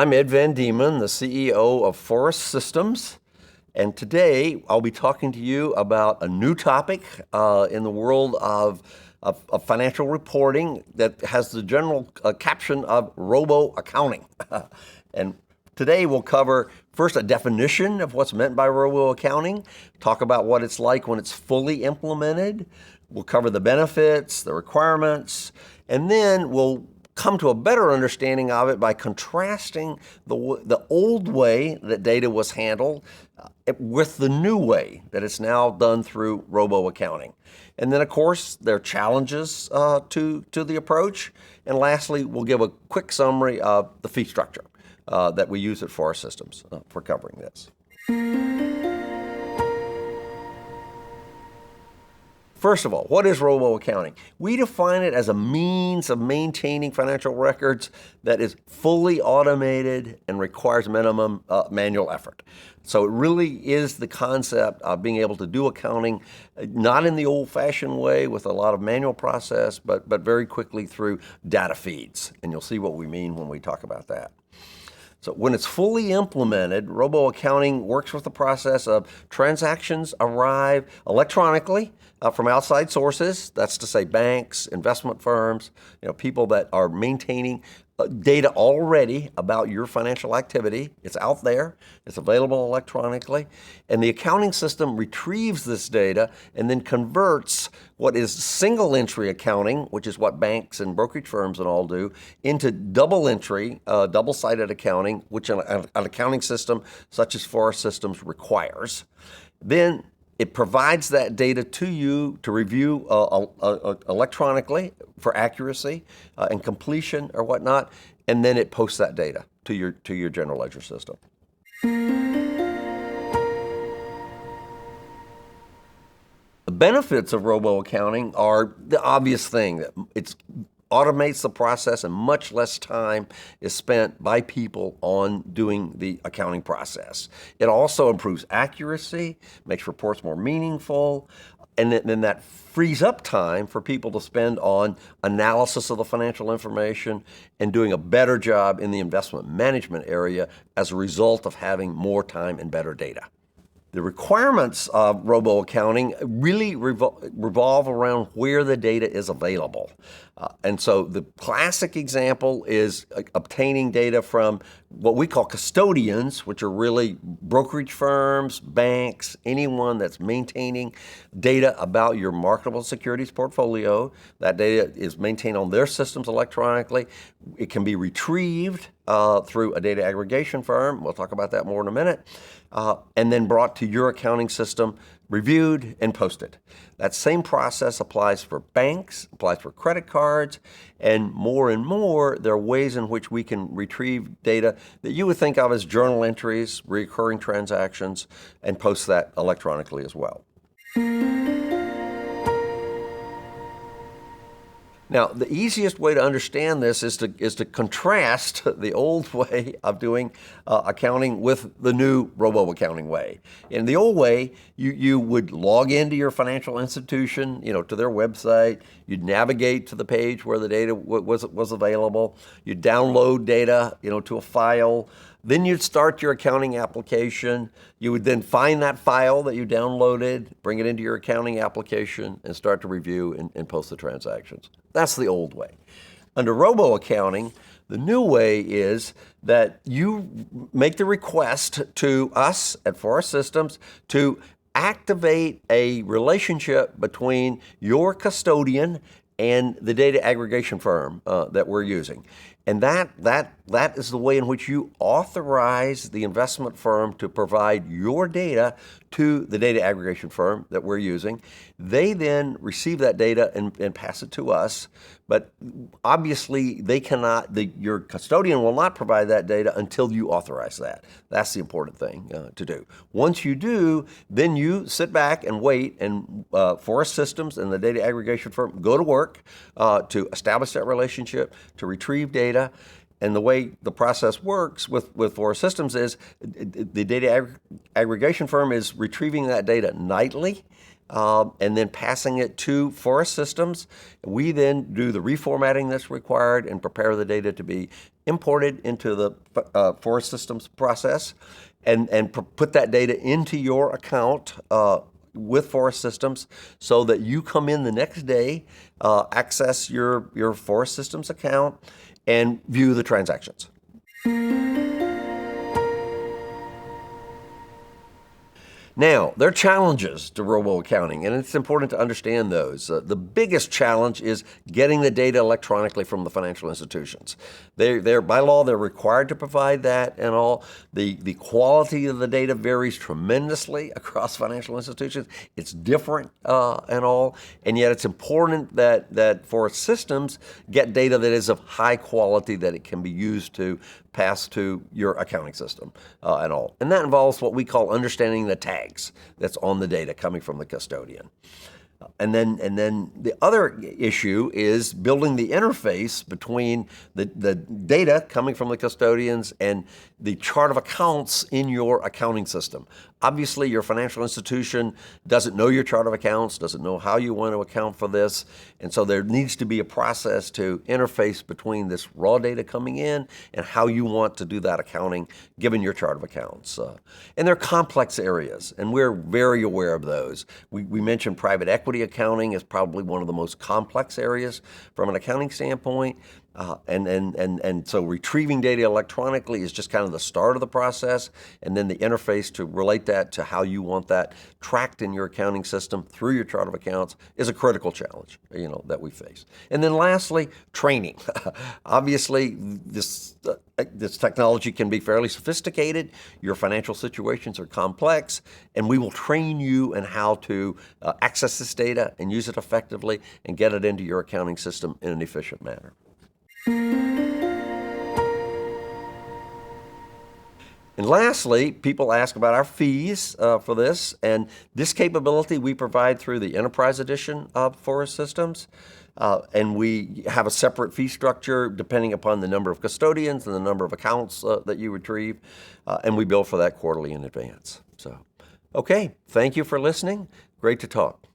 I'm Ed Van Diemen, the CEO of Forest Systems, and today I'll be talking to you about a new topic in the world of financial reporting that has the general caption of Robo accounting. And today we'll cover first a definition of what's meant by Robo accounting, talk about what it's like when it's fully implemented. We'll cover the benefits, the requirements, and then we'll come to a better understanding of it by contrasting the old way that data was handled with the new way that it's now done through Robo accounting. And then, of course, there are challenges to the approach. And lastly, we'll give a quick summary of the fee structure that we use at Forest Systems for covering this. First of all, what is Robo accounting? We define it as a means of maintaining financial records that is fully automated and requires minimum manual effort. So it really is the concept of being able to do accounting, not in the old-fashioned way with a lot of manual process, but very quickly through data feeds. And you'll see what we mean when we talk about that. So when it's fully implemented, Robo accounting works with the process of transactions arrive electronically from outside sources. That's to say banks, investment firms, people that are maintaining data already about your financial activity. It's out there. It's available electronically. And the accounting system retrieves this data and then converts what is single entry accounting, which is what banks and brokerage firms and all do, into double entry, double-sided accounting, which an accounting system such as Forest Systems requires. Then it provides that data to you to review electronically for accuracy and completion or whatnot, and then it posts that data to your general ledger system. The benefits of Robo accounting are the obvious thing that it automates the process and much less time is spent by people on doing the accounting process. It also improves accuracy, makes reports more meaningful, and then that frees up time for people to spend on analysis of the financial information and doing a better job in the investment management area as a result of having more time and better data. The requirements of Robo accounting really revolve around where the data is available. And so the classic example is obtaining data from what we call custodians, which are really brokerage firms, banks, anyone that's maintaining data about your marketable securities portfolio. That data is maintained on their systems electronically. It can be retrieved through a data aggregation firm. We'll talk about that more in a minute. And then brought to your accounting system, reviewed and posted. That same process applies for banks, applies for credit cards, and more, there are ways in which we can retrieve data that you would think of as journal entries, recurring transactions, and post that electronically as well. Now, the easiest way to understand this is to contrast the old way of doing accounting with the new Robo accounting way. In the old way, you would log into your financial institution, to their website. You'd navigate to the page where the data was available. You'd download data, to a file. Then you'd start your accounting application. You would then find that file that you downloaded, bring it into your accounting application, and start to review and post the transactions. That's the old way. Under Robo accounting, the new way is that you make the request to us at Forest Systems to activate a relationship between your custodian and the data aggregation firm that we're using. And that is the way in which you authorize the investment firm to provide your data to the data aggregation firm that we're using. They then receive that data and pass it to us. But obviously, your custodian will not provide that data until you authorize that. That's the important thing to do. Once you do, then you sit back and wait, and Forest Systems and the data aggregation firm go to work to establish that relationship, to retrieve data. And the way the process works with Forest Systems is the data aggregation firm is retrieving that data nightly and then passing it to Forest Systems. We then do the reformatting that's required and prepare the data to be imported into the Forest Systems process and put that data into your account with Forest Systems so that you come in the next day, access your Forest Systems account, and view the transactions. Now, there are challenges to robo accounting, and it's important to understand those. The biggest challenge is getting the data electronically from the financial institutions. By law, they're required to provide that and all. The quality of the data varies tremendously across financial institutions. It's different and all, and yet it's important that for systems get data that is of high quality that it can be used to pass to your accounting system and all. And that involves what we call understanding the tags that's on the data coming from the custodian. And then the other issue is building the interface between the data coming from the custodians and the chart of accounts in your accounting system. Obviously, your financial institution doesn't know your chart of accounts, doesn't know how you want to account for this, and so there needs to be a process to interface between this raw data coming in and how you want to do that accounting given your chart of accounts. And they're complex areas, and we're very aware of those. We mentioned private equity accounting is probably one of the most complex areas from an accounting standpoint. And so retrieving data electronically is just kind of the start of the process, and then the interface to relate that to how you want that tracked in your accounting system through your chart of accounts is a critical challenge, that we face. And then lastly, training. Obviously, this technology can be fairly sophisticated. Your financial situations are complex, and we will train you in how to access this data and use it effectively and get it into your accounting system in an efficient manner. And lastly, people ask about our fees for this, and this capability we provide through the Enterprise Edition of Forest Systems. And we have a separate fee structure depending upon the number of custodians and the number of accounts that you retrieve, and we bill for that quarterly in advance. So, okay, thank you for listening. Great to talk.